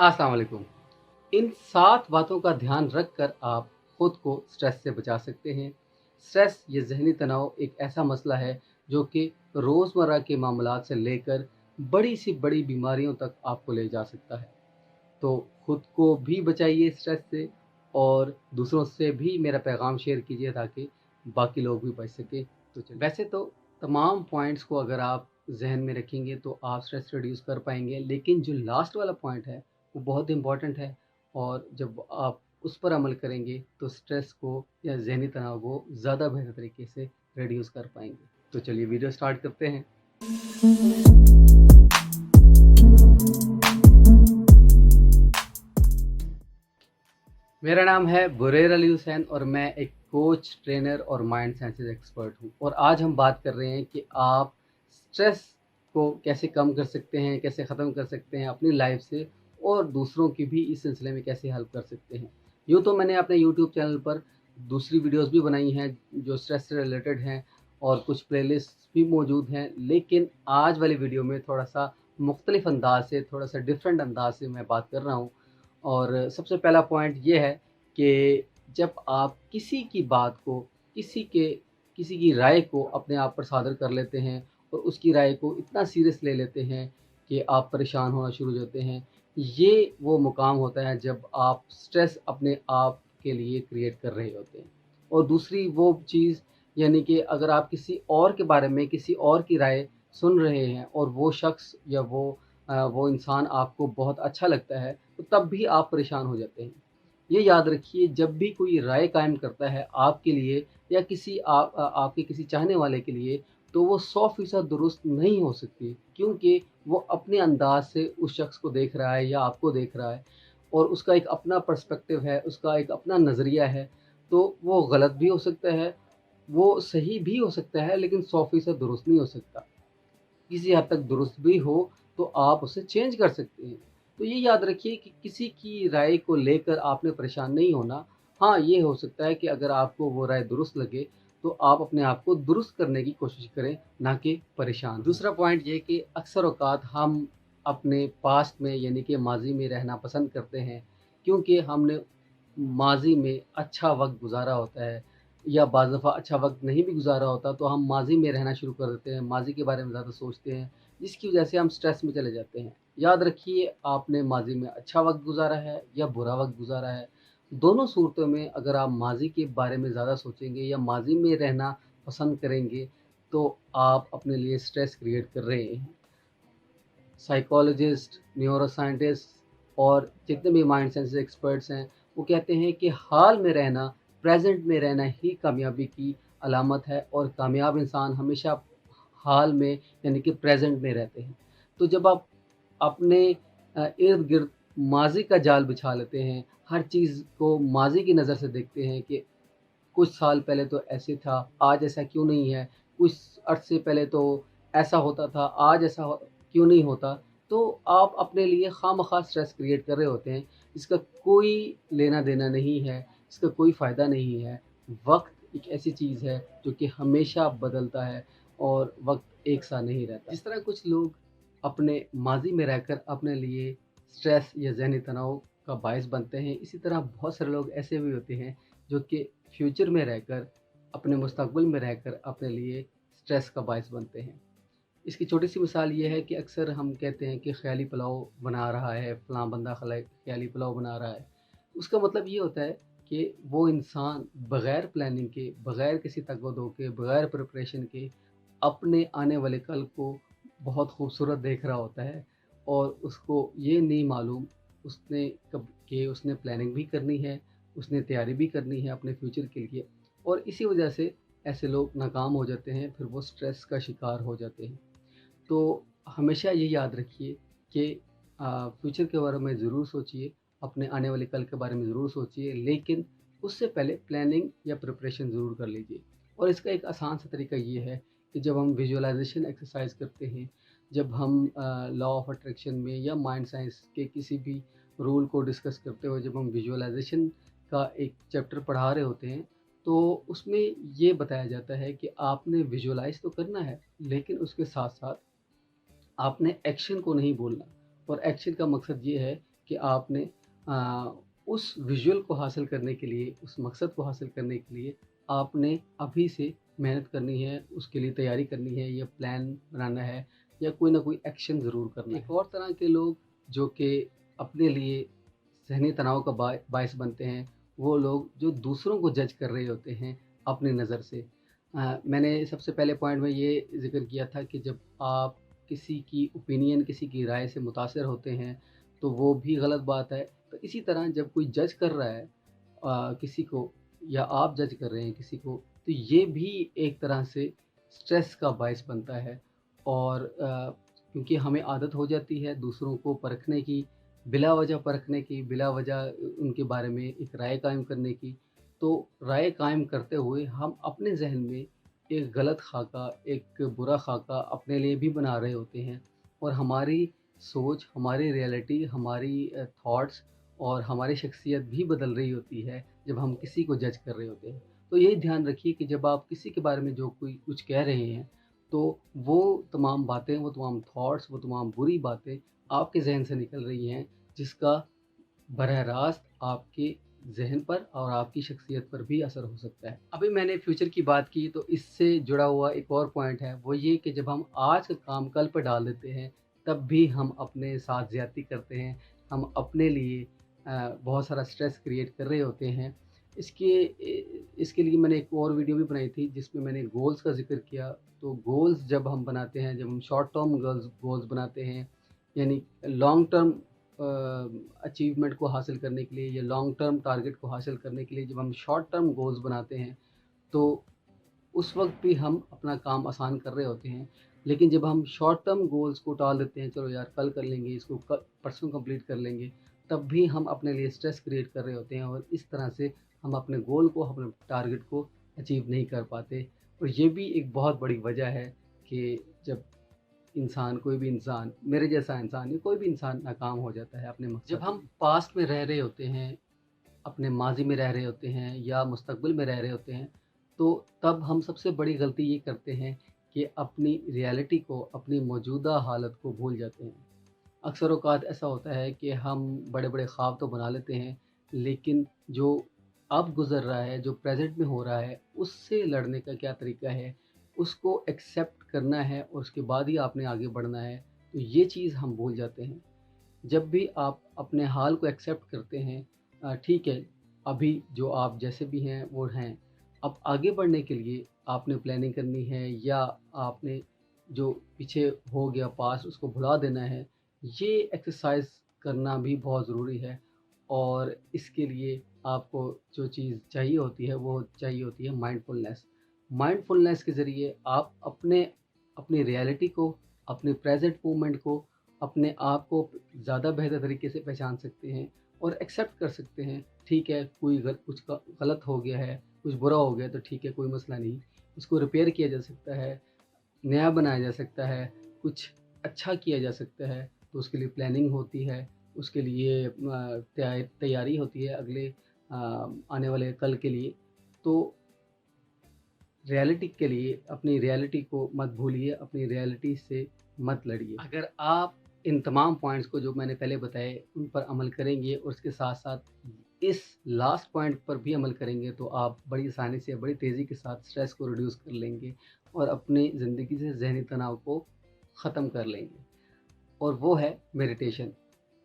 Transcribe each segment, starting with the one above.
अस्सलाम वालेकुम। इन 7 बातों का ध्यान रखकर आप खुद को स्ट्रेस से बचा सकते हैं। स्ट्रेस ये ज़हनी तनाव एक ऐसा मसला है जो कि रोज़मर्रा के मामलात से लेकर बड़ी से बड़ी बीमारियों तक आपको ले जा सकता है। तो खुद को भी बचाइए स्ट्रेस से और दूसरों से भी मेरा पैगाम शेयर कीजिए ताकि बाकी लोग भी बच सकें। तो चलिए, वैसे तो तमाम पॉइंट्स को अगर आप ज़हन में रखेंगे तो आप स्ट्रेस रिड्यूस कर पाएँगे, लेकिन जो लास्ट वाला पॉइंट है वो बहुत इम्पोर्टेंट है और जब आप उस पर अमल करेंगे तो स्ट्रेस को या ज़हनी तनाव को ज़्यादा बेहतर तरीके से रिड्यूस कर पाएँगे। तो चलिए वीडियो स्टार्ट करते हैं। मेरा नाम है बुरेर अली हुसैन और मैं एक कोच, ट्रेनर और माइंड साइंसेज एक्सपर्ट हूँ और आज हम बात कर रहे हैं कि आप स्ट्रेस को कैसे कम कर सकते हैं, कैसे ख़त्म कर सकते हैं अपनी लाइफ से और दूसरों की भी इस सिलसिले में कैसे हेल्प कर सकते हैं। यूँ तो मैंने अपने यूट्यूब चैनल पर दूसरी वीडियोस भी बनाई हैं जो स्ट्रेस से रिलेटेड हैं और कुछ प्लेलिस्ट भी मौजूद हैं, लेकिन आज वाली वीडियो में थोड़ा सा मुख्तलिफ अंदाज से, थोड़ा सा डिफरेंट अंदाज से मैं बात कर रहा हूँ। और सबसे पहला पॉइंट ये है कि जब आप किसी की बात को, किसी की राय को अपने आप पर सादर कर लेते हैं और उसकी राय को इतना सीरियस ले लेते हैं कि आप परेशान होना शुरू हो जाते हैं, ये वो मुकाम होता है जब आप स्ट्रेस अपने आप के लिए क्रिएट कर रहे होते हैं। और दूसरी वो चीज़, यानी कि अगर आप किसी और के बारे में किसी और की राय सुन रहे हैं और वो शख्स या वो इंसान आपको बहुत अच्छा लगता है, तो तब भी आप परेशान हो जाते हैं। ये याद रखिए, जब भी कोई राय कायम करता है आपके लिए या आपके किसी चाहने वाले के लिए, तो वो 100% दुरुस्त नहीं हो सकती, क्योंकि वो अपने अंदाज से उस शख्स को देख रहा है या आपको देख रहा है और उसका एक अपना पर्सपेक्टिव है, उसका एक अपना नज़रिया है। तो वो गलत भी हो सकता है, वो सही भी हो सकता है, लेकिन 100% दुरुस्त नहीं हो सकता। किसी हद तक दुरुस्त भी हो तो आप उसे चेंज कर सकते हैं। तो ये याद रखिए कि किसी की राय को लेकर आपने परेशान नहीं होना। हाँ, ये हो सकता है कि अगर आपको वो राय दुरुस्त लगे तो आप अपने आप को दुरुस्त करने की कोशिश करें, ना कि परेशान। दूसरा पॉइंट ये कि अक्सर औक़ात हम अपने पास्ट में यानी कि माज़ी में रहना पसंद करते हैं, क्योंकि हमने माज़ी में अच्छा वक़्त गुज़ारा होता है या बाज़ दफ़ा अच्छा वक़्त नहीं भी गुज़ारा होता, तो हम माज़ी में रहना शुरू कर देते हैं, माज़ी के बारे में ज़्यादा सोचते हैं, जिसकी वजह से हम स्ट्रेस में चले जाते हैं। याद रखिए, आपने माज़ी में अच्छा वक़्त गुज़ारा है या बुरा वक़्त गुज़ारा है, दोनों सूरतों में अगर आप माज़ी के बारे में ज़्यादा सोचेंगे या माज़ी में रहना पसंद करेंगे, तो आप अपने लिए स्ट्रेस क्रिएट कर रहे हैं। साइकोलॉजिस्ट, न्यूरोसाइंटिस्ट और जितने भी माइंड साइंस एक्सपर्ट्स हैं, वो कहते हैं कि हाल में रहना, प्रेज़ेंट में रहना ही कामयाबी की अलामत है और कामयाब इंसान हमेशा हाल में यानी कि प्रेज़ेंट में रहते हैं। तो जब आप अपने इर्द-गिर्द माज़ी का जाल बिछा लेते हैं, हर चीज़ को माज़ी की नज़र से देखते हैं कि कुछ साल पहले तो ऐसे था, आज ऐसा क्यों नहीं है? कुछ अरसे पहले तो ऐसा होता था, आज ऐसा क्यों नहीं होता? तो आप अपने लिए खामख़ा स्ट्रेस क्रिएट कर रहे होते हैं, इसका कोई लेना-देना नहीं है, इसका कोई फ़ायदा नहीं है। वक़्त एक ऐसी चीज़ है जो कि हमेशा बदलता है और वक़्त एक सा नहीं रहता। जिस तरह कुछ लोग अपने माज़ी में रहकर अपने लिए स्ट्रेस या ज़हनी तनाव का बायस बनते हैं, इसी तरह बहुत सारे लोग ऐसे भी होते हैं जो कि फ्यूचर में रहकर, अपने मुस्तक़बिल में रहकर अपने लिए स्ट्रेस का बायस बनते हैं। इसकी छोटी-सी मिसाल ये है कि अक्सर हम कहते हैं कि ख़याली पुलाव बना रहा है, फ़लाँ बंदा ख़याली पुलाव बना रहा है। उसका मतलब ये होता है कि वो इंसान बग़ैर प्लानिंग के, बग़ैर किसी तगो-दो के, बग़ैर प्रिपरेशन के अपने आने वाले कल को बहुत खूबसूरत देख रहा होता है और उसको ये नहीं मालूम उसने कब कि उसने प्लानिंग भी करनी है, उसने तैयारी भी करनी है अपने फ्यूचर के लिए और इसी वजह से ऐसे लोग नाकाम हो जाते हैं, फिर वो स्ट्रेस का शिकार हो जाते हैं। तो हमेशा ये याद रखिए कि फ्यूचर के बारे में ज़रूर सोचिए, अपने आने वाले कल के बारे में ज़रूर सोचिए, लेकिन उससे पहले प्लानिंग या प्रिपरेशन ज़रूर कर लीजिए। और इसका एक आसान सा तरीका ये है कि जब हम विजुअलाइज़ेशन एक्सरसाइज करते हैं, जब हम लॉ ऑफ अट्रैक्शन में या माइंड साइंस के किसी भी रूल को डिस्कस करते हुए जब हम विजुअलाइज़ेशन का एक चैप्टर पढ़ा रहे होते हैं, तो उसमें ये बताया जाता है कि आपने विजुअलाइज़ तो करना है, लेकिन उसके साथ-साथ आपने एक्शन को नहीं भूलना। और एक्शन का मकसद ये है कि आपने उस विजुअल को हासिल करने के लिए, उस मकसद को हासिल करने के लिए आपने अभी से मेहनत करनी है, उसके लिए तैयारी करनी है, या प्लान बनाना है, या कोई ना कोई एक्शन ज़रूर करना है। एक और तरह के लोग जो कि अपने लिए ज़हनी तनाव का बायस बनते हैं, वो लोग जो दूसरों को जज कर रहे होते हैं अपनी नज़र से। मैंने सबसे पहले पॉइंट में ये ज़िक्र किया था कि जब आप किसी की ओपिनियन, किसी की राय से मुतासिर होते हैं, तो वो भी गलत बात है। तो इसी तरह जब कोई जज कर रहा है किसी को, या आप जज कर रहे हैं किसी को, तो ये भी एक तरह से स्ट्रेस का बायस बनता है। और क्योंकि हमें आदत हो जाती है दूसरों को परखने की, बिला वजह परखने की, बिला वजह उनके बारे में एक राय कायम करने की। तो राय कायम करते हुए हम अपने जहन में एक गलत खाका, एक बुरा खाका अपने लिए भी बना रहे होते हैं, और हमारी सोच, हमारी रियलिटी, हमारी थॉट्स और हमारी शख्सियत भी बदल रही होती है जब हम किसी को जज कर रहे होते हैं। तो यही ध्यान रखिए कि जब आप किसी के बारे में जो कोई कुछ कह रहे हैं, तो वो तमाम बातें, वो तमाम थॉट्स, वो तमाम बुरी बातें आपके जहन से निकल रही हैं, जिसका बरह रास्त आपके ज़हन पर और आपकी शख्सियत पर भी असर हो सकता है। अभी मैंने फ्यूचर की बात की, तो इससे जुड़ा हुआ एक और पॉइंट है, वो ये कि जब हम आज का काम कल पर डाल देते हैं, तब भी हम अपने साथ ज़्यादती करते हैं। हम अपने लिए बहुत सारा स्ट्रेस क्रिएट कर रहे होते हैं। इसके लिए मैंने एक और वीडियो भी बनाई थी जिसमें मैंने गोल्स का ज़िक्र किया। तो गोल्स जब हम बनाते हैं, जब हम शॉर्ट टर्म गोल्स बनाते हैं, यानी लॉन्ग टर्म अचीवमेंट को हासिल करने के लिए, या लॉन्ग टर्म टारगेट को हासिल करने के लिए जब हम शॉर्ट टर्म गोल्स बनाते हैं, तो उस वक्त भी हम अपना काम आसान कर रहे होते हैं। लेकिन जब हम शॉर्ट टर्म गोल्स को टाल देते हैं, चलो यार कल कर लेंगे, इसको परसों कंप्लीट कर लेंगे, तब भी हम अपने लिए स्ट्रेस क्रिएट कर रहे होते हैं, और इस तरह से हम अपने गोल को, अपने टारगेट को अचीव नहीं कर पाते। और ये भी एक बहुत बड़ी वजह है कि जब कोई भी इंसान, मेरे जैसा इंसान या कोई भी इंसान नाकाम हो जाता है अपने मकसद। जब हम पास्ट में रह रहे होते हैं, अपने माजी में रह रहे होते हैं, या मुस्तकबिल में रह रहे होते हैं, तो तब हम सबसे बड़ी गलती ये करते हैं कि अपनी रियलिटी को, अपनी मौजूदा हालत को भूल जाते हैं। अक्सर औक़ात ऐसा होता है कि हम बड़े बड़े ख्वाब तो बना लेते हैं, लेकिन जो अब गुज़र रहा है, जो प्रेज़ेंट में हो रहा है, उससे लड़ने का क्या तरीका है, उसको एक्सेप्ट करना है, और उसके बाद ही आपने आगे बढ़ना है। तो ये चीज़ हम भूल जाते हैं। जब भी आप अपने हाल को एक्सेप्ट करते हैं, ठीक है, अभी जो आप जैसे भी हैं वो हैं, अब आगे बढ़ने के लिए आपने प्लानिंग करनी है, या आपने जो पीछे हो गया पास्ट उसको भुला देना है। ये एक्सरसाइज करना भी बहुत ज़रूरी है, और इसके लिए आपको जो चीज़ चाहिए होती है वो चाहिए होती है माइंडफुलनेस। माइंडफुलनेस के ज़रिए आप अपनी रियलिटी को, अपने प्रेजेंट मोमेंट को, अपने आप को ज़्यादा बेहतर तरीके से पहचान सकते हैं, और एक्सेप्ट कर सकते हैं। ठीक है, कुछ गलत हो गया है, कुछ बुरा हो गया, तो ठीक है, कोई मसला नहीं, उसको रिपेयर किया जा सकता है, नया बनाया जा सकता है, कुछ अच्छा किया जा सकता है। तो उसके लिए प्लानिंग होती है, उसके लिए तैयारी होती है अगले आने वाले कल के लिए। तो रियलिटी के लिए अपनी रियलिटी को मत भूलिए, अपनी रियलिटी से मत लड़िए। अगर आप इन तमाम पॉइंट्स को जो मैंने पहले बताए उन पर अमल करेंगे, और उसके साथ साथ इस लास्ट पॉइंट पर भी अमल करेंगे, तो आप बड़ी आसानी से, बड़ी तेज़ी के साथ स्ट्रेस को रिड्यूस कर लेंगे, और अपनी ज़िंदगी से ज़हनी तनाव को ख़त्म कर लेंगे। और वो है मेडिटेशन।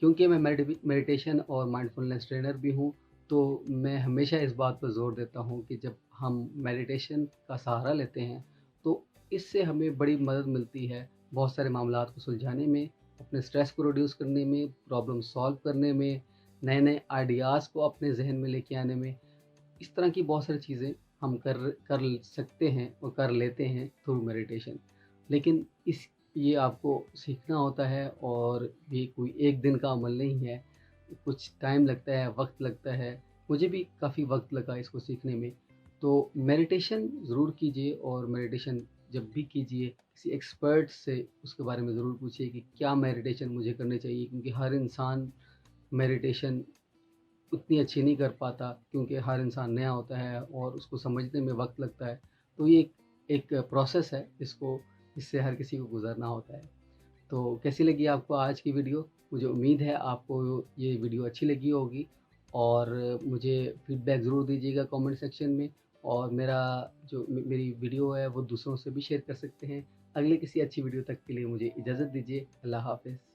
क्योंकि मैं मेडिटेशन और माइंडफुलनेस ट्रेनर भी हूँ, तो मैं हमेशा इस बात पर ज़ोर देता हूँ कि जब हम मेडिटेशन का सहारा लेते हैं, तो इससे हमें बड़ी मदद मिलती है बहुत सारे मामलात को सुलझाने में, अपने स्ट्रेस को रिड्यूस करने में, प्रॉब्लम सॉल्व करने में, नए नए आइडियाज़ को अपने जहन में लेके आने में। इस तरह की बहुत सारी चीज़ें हम कर सकते हैं और कर लेते हैं थ्रू मेडिटेशन। लेकिन ये आपको सीखना होता है, और ये कोई एक दिन का अमल नहीं है, कुछ टाइम लगता है, वक्त लगता है। मुझे भी काफ़ी वक्त लगा इसको सीखने में। तो मेडिटेशन ज़रूर कीजिए, और मेडिटेशन जब भी कीजिए किसी एक्सपर्ट से उसके बारे में ज़रूर पूछिए कि क्या मेडिटेशन मुझे करनी चाहिए, क्योंकि हर इंसान मेडिटेशन उतनी अच्छी नहीं कर पाता, क्योंकि हर इंसान नया होता है और उसको समझने में वक्त लगता है। तो ये एक प्रोसेस है, इससे हर किसी को गुजरना होता है। तो कैसी लगी आपको आज की वीडियो? مجھے امید ہے آپ کو یہ ویڈیو اچھی لگی ہوگی، اور مجھے فیڈ بیک ضرور دیجیے گا کامنٹ سیکشن میں، اور میری ویڈیو ہے وہ دوسروں سے بھی شیئر کر سکتے ہیں۔ اگلی کسی اچھی ویڈیو تک کے لیے مجھے اجازت دیجیے۔ اللہ حافظ۔